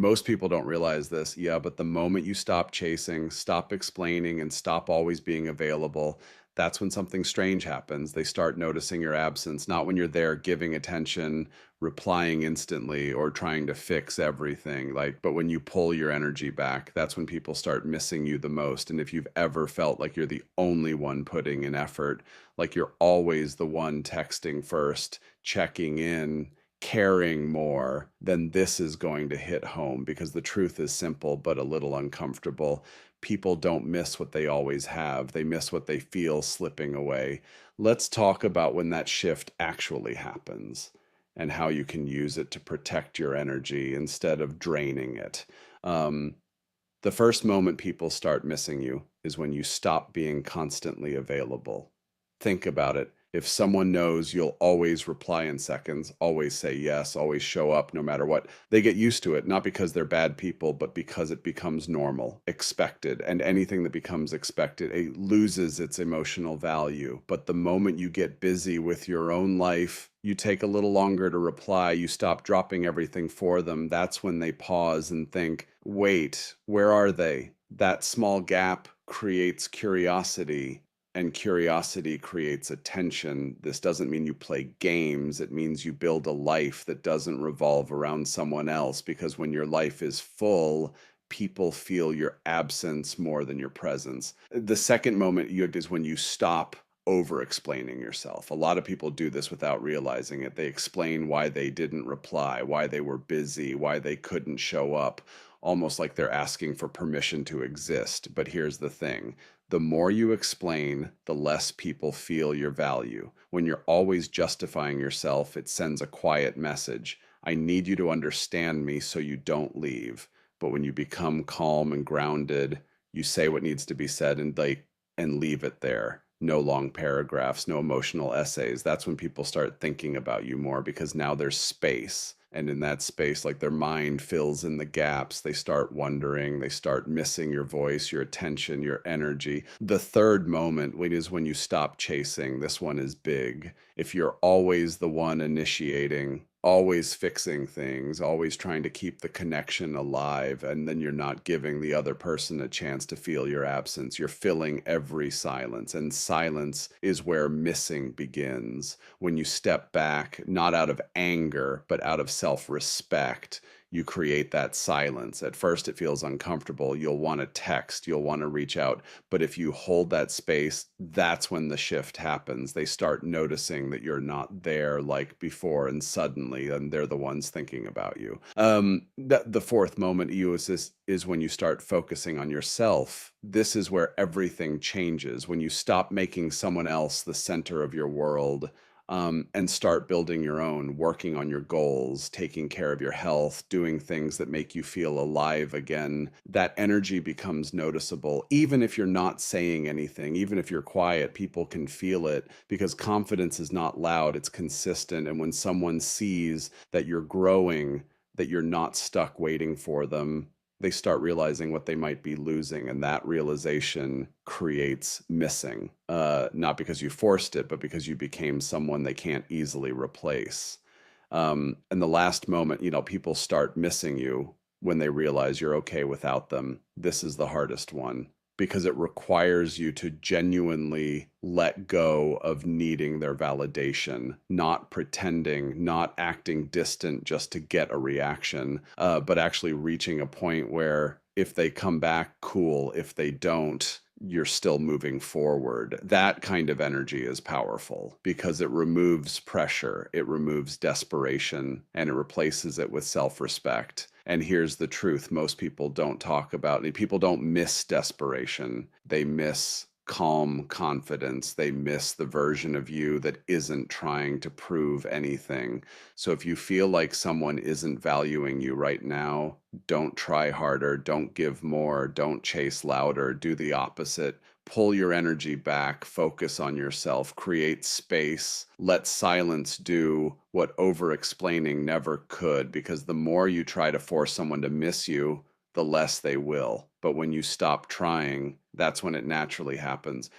Most people don't realize this. Yeah, but the moment you stop chasing, stop explaining, and stop always being available, that's when something strange happens. They start noticing your absence, not when you're there giving attention, replying instantly, or trying to fix everything. But when you pull your energy back, that's when people start missing you the most. And if you've ever felt like you're the only one putting in effort, like you're always the one texting first, checking in, caring more, then this is going to hit home because the truth is simple but a little uncomfortable. People don't miss what they always have, they miss what they feel slipping away. Let's talk about when that shift actually happens and how you can use it to protect your energy instead of draining it. Um, the first moment people start missing you is when you stop being constantly available. Think about it. If someone knows you'll always reply in seconds, always say yes, always show up no matter what, they get used to it, not because they're bad people, but because it becomes normal, expected. And anything that becomes expected, it loses its emotional value. But the moment you get busy with your own life, you take a little longer to reply, you stop dropping everything for them. That's when they pause and think, wait, where are they? That small gap creates curiosity, and curiosity creates attention. This doesn't mean you play games. It means you build a life that doesn't revolve around someone else, because when your life is full, people feel your absence more than your presence. The second moment is when you stop over explaining yourself. A lot of people do this without realizing it. They explain why they didn't reply, why they were busy, why they couldn't show up, almost like they're asking for permission to exist. But here's the thing: the more you explain, the less people feel your value. When you're always justifying yourself, it sends a quiet message. I need you to understand me so you don't leave. But when you become calm and grounded, you say what needs to be said and leave it there. No long paragraphs, no emotional essays. That's when people start thinking about you more, because now there's space. And in that space, like, their mind fills in the gaps. They start wondering, they start missing your voice, your attention, your energy. The third moment is when you stop chasing. This one is big. If you're always the one initiating, always fixing things, always trying to keep the connection alive, and then you're not giving the other person a chance to feel your absence, you're filling every silence. And silence is where missing begins. When you step back, not out of anger, but out of self respect, you create that silence. At first, it feels uncomfortable. You'll want to text, you'll want to reach out. But if you hold that space, that's when the shift happens. They start noticing that you're not there like before, and suddenly, and they're the ones thinking about you. The fourth moment, is when you start focusing on yourself. This is where everything changes. When you stop making someone else the center of your world, and start building your own, working on your goals, taking care of your health, doing things that make you feel alive again. That energy becomes noticeable. Even if you're not saying anything, even if you're quiet, people can feel it, because confidence is not loud, it's consistent. And when someone sees that you're growing, that you're not stuck waiting for them, they start realizing what they might be losing, and that realization creates missing. Not because you forced it, but because you became someone they can't easily replace. And the last moment, people start missing you when they realize you're okay without them. This is the hardest one, because it requires you to genuinely let go of needing their validation, not pretending, not acting distant just to get a reaction, but actually reaching a point where if they come back, cool. If they don't, you're still moving forward. That kind of energy is powerful because it removes pressure, it removes desperation, and it replaces it with self-respect. And here's the truth: most people don't talk about it. People don't miss desperation. They miss calm confidence. They miss the version of you that isn't trying to prove anything. So if you feel like someone isn't valuing you right now, don't try harder, don't give more, don't chase louder, do the opposite. Pull your energy back, focus on yourself, create space, let silence do what over explaining never could, because the more you try to force someone to miss you, the less they will. But when you stop trying, that's when it naturally happens.